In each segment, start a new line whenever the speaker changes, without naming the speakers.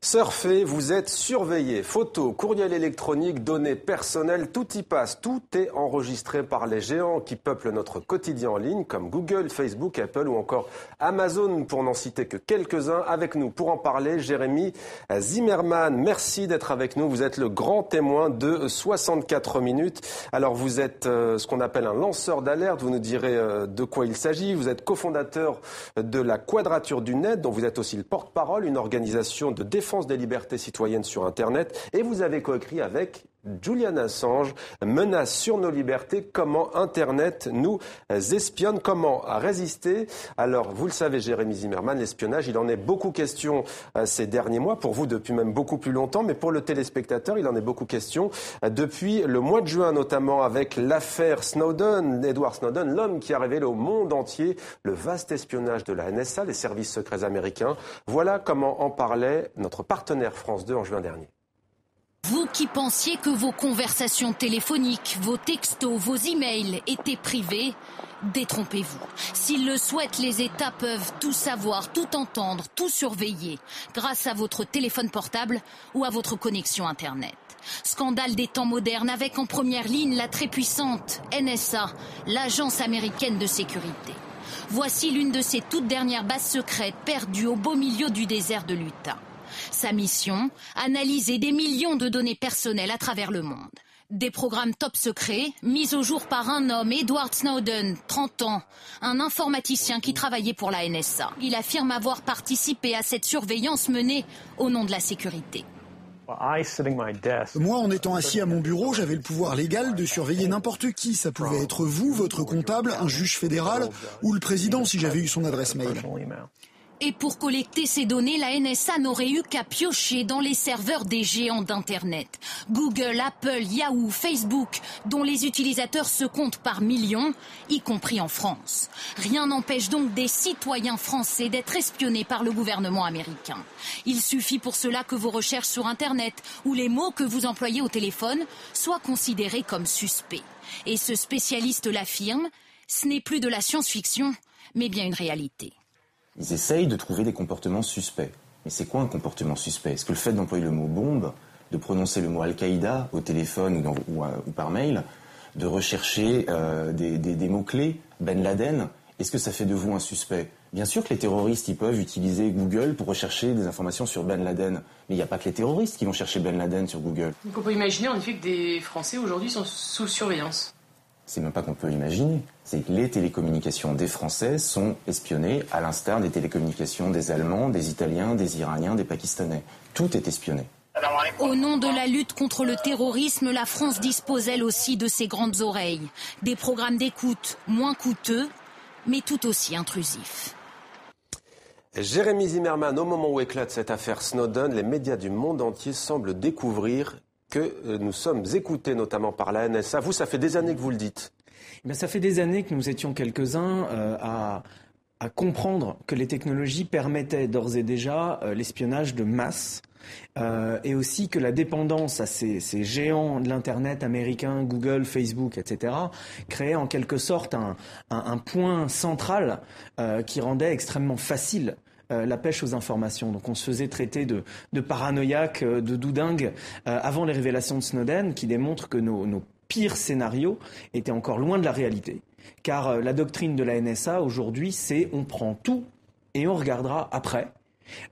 Surfez, vous êtes surveillé. Photos, courriel électronique, données personnelles, tout y passe. Tout est enregistré par les géants qui peuplent notre quotidien en ligne, comme Google, Facebook, Apple ou encore Amazon, pour n'en citer que quelques-uns. Avec nous pour en parler, Jérémy Zimmerman. Merci d'être avec nous. Vous êtes le grand témoin de 64 minutes. Alors vous êtes ce qu'on appelle un lanceur d'alerte. Vous nous direz de quoi il s'agit. Vous êtes cofondateur de la Quadrature du Net, dont vous êtes aussi le porte-parole, une organisation de défense des libertés citoyennes sur Internet. Et vous avez coécrit avec Julian Assange, Menace sur nos libertés, comment Internet nous espionne, comment résister. Alors, vous le savez, Jérémy Zimmerman, l'espionnage, il en est beaucoup question ces derniers mois, pour vous depuis même beaucoup plus longtemps, mais pour le téléspectateur, il en est beaucoup question depuis le mois de juin, notamment avec l'affaire Snowden, Edward Snowden, l'homme qui a révélé au monde entier le vaste espionnage de la NSA, les services secrets américains. Voilà comment en parlait notre partenaire France 2 en juin dernier.
Vous qui pensiez que vos conversations téléphoniques, vos textos, vos emails étaient privés, détrompez-vous. S'ils le souhaitent, les États peuvent tout savoir, tout entendre, tout surveiller grâce à votre téléphone portable ou à votre connexion Internet. Scandale des temps modernes avec en première ligne la très puissante NSA, l'agence américaine de sécurité. Voici l'une de ses toutes dernières bases secrètes perdues au beau milieu du désert de l'Utah. Sa mission, analyser des millions de données personnelles à travers le monde. Des programmes top secrets, mis au jour par un homme, Edward Snowden, 30 ans, un informaticien qui travaillait pour la NSA. Il affirme avoir participé à cette surveillance menée au nom de la sécurité.
Moi, en étant assis à mon bureau, j'avais le pouvoir légal de surveiller n'importe qui. Ça pouvait être vous, votre comptable, un juge fédéral ou le président si j'avais eu son adresse mail.
Et pour collecter ces données, la NSA n'aurait eu qu'à piocher dans les serveurs des géants d'Internet. Google, Apple, Yahoo, Facebook, dont les utilisateurs se comptent par millions, y compris en France. Rien n'empêche donc des citoyens français d'être espionnés par le gouvernement américain. Il suffit pour cela que vos recherches sur Internet ou les mots que vous employez au téléphone soient considérés comme suspects. Et ce spécialiste l'affirme, ce n'est plus de la science-fiction, mais bien une réalité.
Ils essayent de trouver des comportements suspects. Mais c'est quoi un comportement suspect ? Est-ce que le fait d'employer le mot bombe, de prononcer le mot Al-Qaïda au téléphone ou par mail, de rechercher des mots-clés, Ben Laden, est-ce que ça fait de vous un suspect ? Bien sûr que les terroristes ils peuvent utiliser Google pour rechercher des informations sur Ben Laden. Mais il n'y a pas que les terroristes qui vont chercher Ben Laden sur Google.
Donc on peut imaginer en effet que des Français aujourd'hui sont sous surveillance.
C'est même pas qu'on peut imaginer. C'est que les télécommunications des Français sont espionnées, à l'instar des télécommunications des Allemands, des Italiens, des Iraniens, des Pakistanais. Tout est espionné.
Au nom de la lutte contre le terrorisme, la France dispose elle aussi de ses grandes oreilles. Des programmes d'écoute moins coûteux, mais tout aussi intrusifs.
Jérémy Zimmerman, au moment où éclate cette affaire Snowden, les médias du monde entier semblent découvrir que nous sommes écoutés notamment par la NSA. Vous, ça fait des années que vous le dites.
Ça fait des années que nous étions quelques-uns à comprendre que les technologies permettaient d'ores et déjà l'espionnage de masse et aussi que la dépendance à ces géants de l'Internet américains, Google, Facebook, etc., créait en quelque sorte un point central qui rendait extrêmement facile la pêche aux informations. Donc on se faisait traiter de paranoïaques, de doudingues avant les révélations de Snowden qui démontrent que nos pires scénarios étaient encore loin de la réalité. Car la doctrine de la NSA aujourd'hui, c'est on prend tout et on regardera après.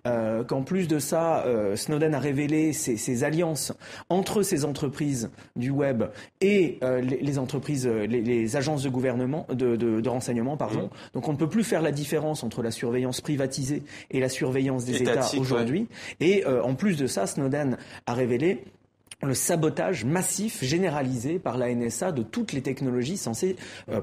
Qu'en plus de ça, Snowden a révélé ses alliances entre ces entreprises du web et les entreprises, les agences de gouvernement, de renseignement, pardon. Donc on ne peut plus faire la différence entre la surveillance privatisée et la surveillance des États aujourd'hui. Ouais. Et en plus de ça, Snowden a révélé le sabotage massif généralisé par la NSA de toutes les technologies censées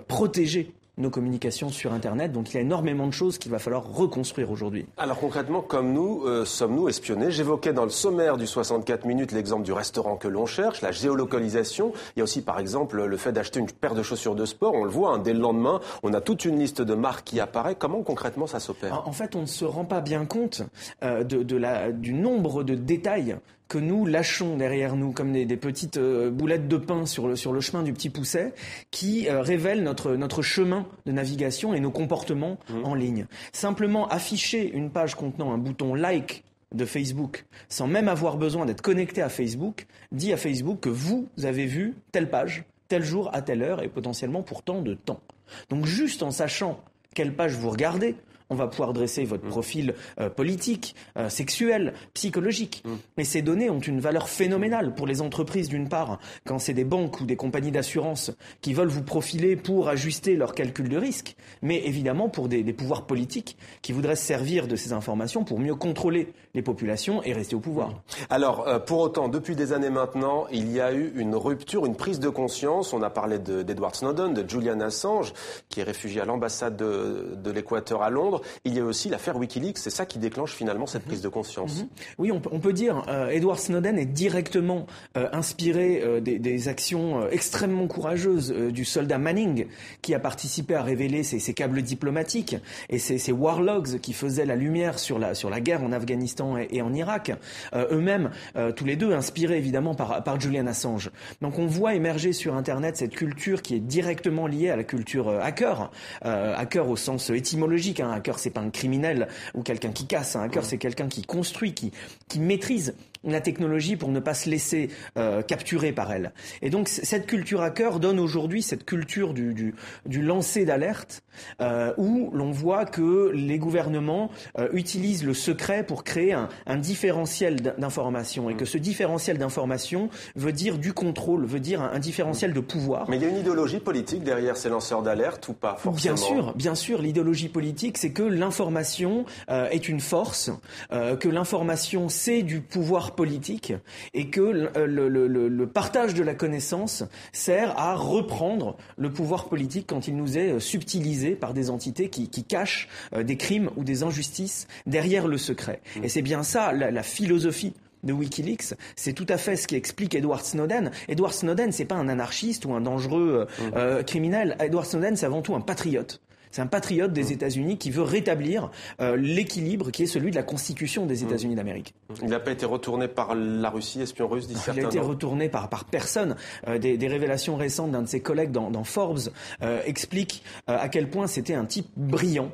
protéger nos communications sur Internet. Donc il y a énormément de choses qu'il va falloir reconstruire aujourd'hui.
Alors concrètement, comme nous, sommes-nous espionnés ? J'évoquais dans le sommaire du 64 minutes l'exemple du restaurant que l'on cherche, la géolocalisation. Il y a aussi par exemple le fait d'acheter une paire de chaussures de sport. On le voit, dès le lendemain, on a toute une liste de marques qui apparaît. Comment concrètement ça s'opère ?
En fait, on ne se rend pas bien compte du nombre de détails que nous lâchons derrière nous comme des petites boulettes de pain sur le chemin du petit Pousset qui révèlent notre chemin de navigation et nos comportements en ligne. Simplement afficher une page contenant un bouton like de Facebook, sans même avoir besoin d'être connecté à Facebook, dit à Facebook que vous avez vu telle page, tel jour, à telle heure, et potentiellement pour tant de temps. Donc juste en sachant quelle page vous regardez, on va pouvoir dresser votre profil politique, sexuel, psychologique. Et ces données ont une valeur phénoménale pour les entreprises d'une part, quand c'est des banques ou des compagnies d'assurance qui veulent vous profiler pour ajuster leur calcul de risque, mais évidemment pour des pouvoirs politiques qui voudraient se servir de ces informations pour mieux contrôler les populations et rester au pouvoir.
Alors, pour autant, depuis des années maintenant, il y a eu une rupture, une prise de conscience. On a parlé d'Edward Snowden, de Julian Assange, qui est réfugié à l'ambassade de l'Équateur à Londres. Il y a aussi l'affaire Wikileaks, c'est ça qui déclenche finalement cette prise de conscience.
Oui, on peut dire, Edward Snowden est directement inspiré des actions extrêmement courageuses du soldat Manning, qui a participé à révéler ces câbles diplomatiques et ces war logs qui faisaient la lumière sur la guerre en Afghanistan et en Irak. Eux-mêmes, tous les deux, inspirés évidemment par Julian Assange. Donc on voit émerger sur Internet cette culture qui est directement liée à la culture hacker. Hacker au sens étymologique, hein. Hacker, c'est pas un criminel ou quelqu'un qui casse. Un hacker, c'est quelqu'un qui construit, qui maîtrise la technologie pour ne pas se laisser capturer par elle. Et donc cette culture hacker donne aujourd'hui cette culture du lancer d'alerte où l'on voit que les gouvernements utilisent le secret pour créer un différentiel d'information et que ce différentiel d'information veut dire du contrôle, veut dire un différentiel de pouvoir.
Mais il y a une idéologie politique derrière ces lanceurs d'alerte ou pas forcément?
Bien sûr, l'idéologie politique, c'est que l'information est une force, que l'information c'est du pouvoir politique et que le partage de la connaissance sert à reprendre le pouvoir politique quand il nous est subtilisé par des entités qui cachent des crimes ou des injustices derrière le secret. Et c'est bien ça la philosophie de Wikileaks, c'est tout à fait ce qui explique Edward Snowden. Edward Snowden, c'est pas un anarchiste ou un dangereux criminel. Edward Snowden, c'est avant tout un patriote. C'est un patriote des États-Unis qui veut rétablir l'équilibre qui est celui de la Constitution des États-Unis d'Amérique.
Il n'a pas été retourné par la Russie, espion russe, disent certains.
Il a été retourné par personne. Des révélations récentes d'un de ses collègues dans Forbes expliquent à quel point c'était un type brillant,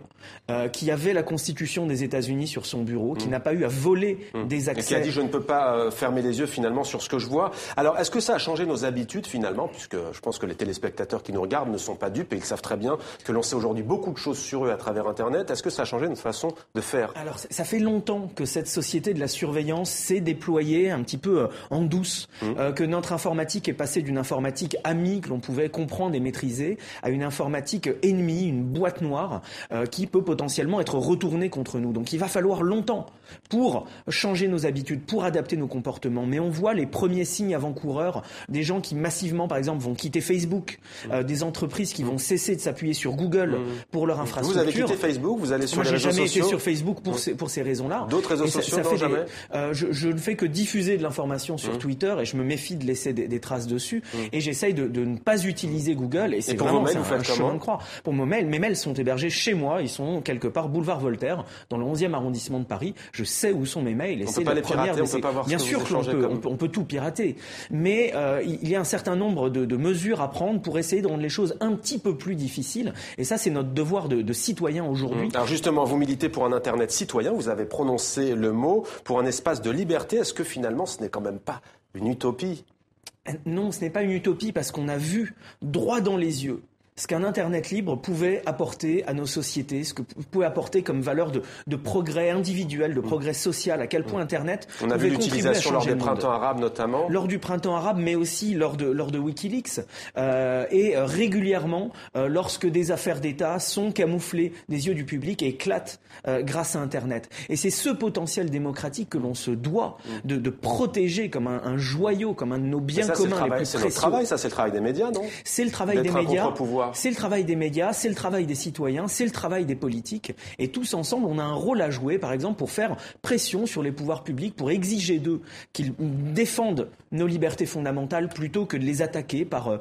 qui avait la Constitution des États-Unis sur son bureau, qui n'a pas eu à voler des accès.
Et qui a dit je ne peux pas fermer les yeux finalement sur ce que je vois. Alors est-ce que ça a changé nos habitudes finalement, puisque je pense que les téléspectateurs qui nous regardent ne sont pas dupes et ils savent très bien que l'on sait aujourd'hui beaucoup de choses sur eux à travers Internet. Est-ce que ça a changé notre façon de faire?
Alors, ça fait longtemps que cette société de la surveillance s'est déployée un petit peu en douce, que notre informatique est passée d'une informatique amie que l'on pouvait comprendre et maîtriser à une informatique ennemie, une boîte noire qui peut potentiellement être retournée contre nous. Donc, il va falloir longtemps pour changer nos habitudes, pour adapter nos comportements. Mais on voit les premiers signes avant-coureurs des gens qui massivement, par exemple, vont quitter Facebook, des entreprises qui vont cesser de s'appuyer sur Google pour leur infrastructure.
Vous avez quitté Facebook, vous allez sur les réseaux sociaux?
Moi, j'ai jamais été sur Facebook pour ces raisons-là.
D'autres réseaux sociaux, non, jamais?
Je ne fais que diffuser de l'information sur Twitter et je me méfie de laisser des traces dessus. Et j'essaye de ne pas utiliser Google. Et c'est vraiment un chemin de croix. Pour mes mails sont hébergés chez moi. Ils sont quelque part boulevard Voltaire, dans le 11e arrondissement de Paris. Je sais où sont mes mails.
On peut pas les pirater, on peut pas voir ce que vous échangez.
Bien sûr qu'on peut tout pirater. Mais il y a un certain nombre de mesures à prendre pour essayer de rendre les choses un petit peu plus difficiles. Et ça, c'est notre devoir de citoyen aujourd'hui.
Alors justement, vous militez pour un Internet citoyen. Vous avez prononcé le mot pour un espace de liberté. Est-ce que finalement, ce n'est quand même pas une utopie?
Non, ce n'est pas une utopie parce qu'on a vu droit dans les yeux ce qu'un Internet libre pouvait apporter à nos sociétés, ce que pouvait apporter comme valeur de progrès individuel, de progrès social, à quel point Internet
on a vu l'utilisation lors des printemps arabes notamment.
Lors du printemps arabe, mais aussi lors de Wikileaks. Et régulièrement, lorsque des affaires d'État sont camouflées des yeux du public et éclatent grâce à Internet. Et c'est ce potentiel démocratique que l'on se doit de protéger comme un joyau, comme un de nos biens communs les plus précieux.
C'est notre travail, ça, c'est le travail des médias, non?
C'est le travail des médias. C'est le travail des médias, c'est le travail des citoyens, c'est le travail des politiques. Et tous ensemble, on a un rôle à jouer, par exemple, pour faire pression sur les pouvoirs publics, pour exiger d'eux qu'ils défendent nos libertés fondamentales plutôt que de les attaquer par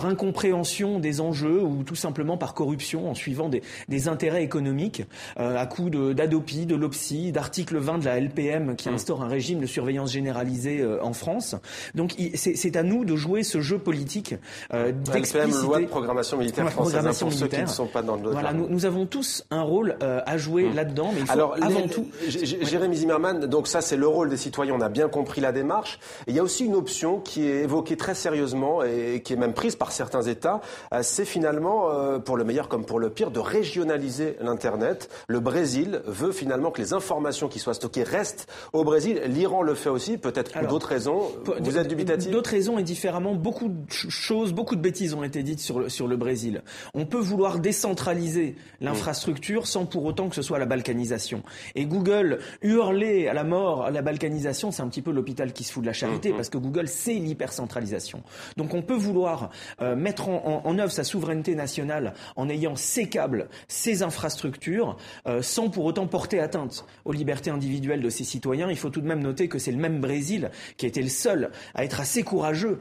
incompréhension des enjeux ou tout simplement par corruption en suivant des intérêts économiques à coup d'Adopi, de l'OPSI, d'article 20 de la LPM qui instaure un régime de surveillance généralisée en France. Donc c'est à nous de jouer ce jeu politique d'expliciter.
LPM, loi de programmation militaire française, pour ceux qui ne sont pas dans le
Voilà, nous avons tous un rôle à jouer là-dedans, mais il faut avant tout...
Jérémy Zimmermann, donc ça c'est le rôle des citoyens, on a bien compris la démarche. Et il y a aussi une option qui est évoquée très sérieusement et qui est même prise par certains États, c'est finalement, pour le meilleur comme pour le pire, de régionaliser l'Internet. Le Brésil veut finalement que les informations qui soient stockées restent au Brésil. L'Iran le fait aussi, peut-être pour d'autres raisons. Vous êtes dubitatif ?
D'autres raisons et différemment, beaucoup de choses, beaucoup de bêtises ont été dites sur le Brésil. On peut vouloir décentraliser l'infrastructure sans pour autant que ce soit la balkanisation. Et Google, hurler à la mort à la balkanisation, c'est un petit peu l'hôpital qui se fout de la charité, parce que Google, c'est l'hypercentralisation. Donc on peut vouloir mettre en œuvre sa souveraineté nationale en ayant ses câbles, ses infrastructures, sans pour autant porter atteinte aux libertés individuelles de ses citoyens. Il faut tout de même noter que c'est le même Brésil qui a été le seul à être assez courageux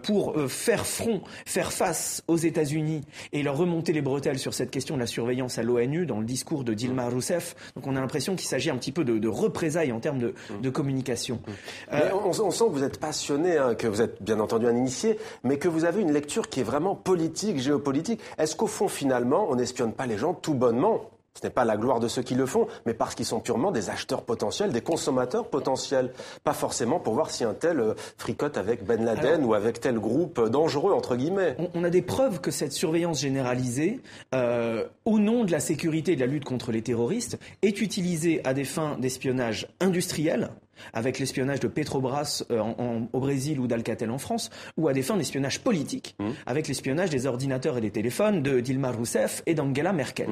pour faire face aux États-Unis et leur remonter les bretelles sur cette question de la surveillance à l'ONU dans le discours de Dilma Rousseff. Donc on a l'impression qu'il s'agit un petit peu de représailles en termes de communication.
On sent que vous êtes passionné, que vous êtes bien entendu un initié, mais que vous avez une lecture qui est vraiment politique, géopolitique. Est-ce qu'au fond, finalement, on n'espionne pas les gens tout bonnement ? Ce n'est pas la gloire de ceux qui le font, mais parce qu'ils sont purement des acheteurs potentiels, des consommateurs potentiels. Pas forcément pour voir si un tel fricote avec Ben Laden ou avec tel groupe dangereux, entre guillemets.
On a des preuves que cette surveillance généralisée, au nom de la sécurité et de la lutte contre les terroristes, est utilisée à des fins d'espionnage industriel, avec l'espionnage de Petrobras au Brésil ou d'Alcatel en France, ou à des fins d'espionnage politique, avec l'espionnage des ordinateurs et des téléphones de Dilma Rousseff et d'Angela Merkel.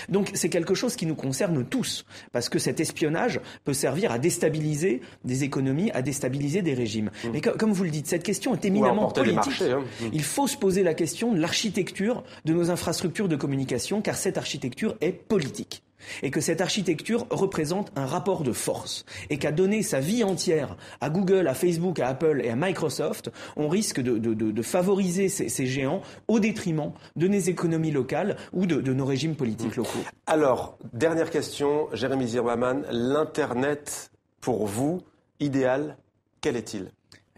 Donc c'est quelque chose qui nous concerne tous, parce que cet espionnage peut servir à déstabiliser des économies, à déstabiliser des régimes. Mais comme vous le dites, cette question est éminemment politique.
Marchés,
Il faut se poser la question de l'architecture de nos infrastructures de communication, car cette architecture est politique. Et que cette architecture représente un rapport de force. Et qu'à donner sa vie entière à Google, à Facebook, à Apple et à Microsoft, on risque de favoriser ces géants au détriment de nos économies locales ou de nos régimes politiques locaux.
Alors, dernière question, Jérémy Zimmermann, l'Internet, pour vous, idéal, quel est-il ?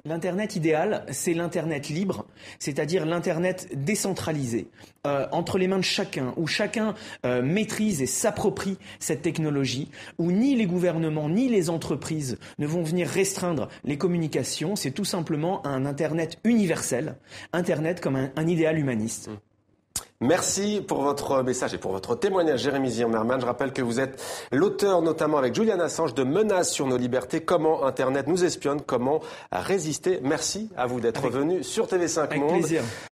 L'Internet idéal, c'est l'Internet libre, c'est-à-dire l'Internet décentralisé, entre les mains de chacun, où chacun maîtrise et s'approprie cette technologie, où ni les gouvernements ni les entreprises ne vont venir restreindre les communications. C'est tout simplement un Internet universel, Internet comme un idéal humaniste.
Merci pour votre message et pour votre témoignage, Jérémy Zimmermann. Je rappelle que vous êtes l'auteur, notamment avec Julian Assange, de Menaces sur nos libertés, comment Internet nous espionne, comment résister. Merci à vous d'être venu sur TV5 Monde.
Avec plaisir.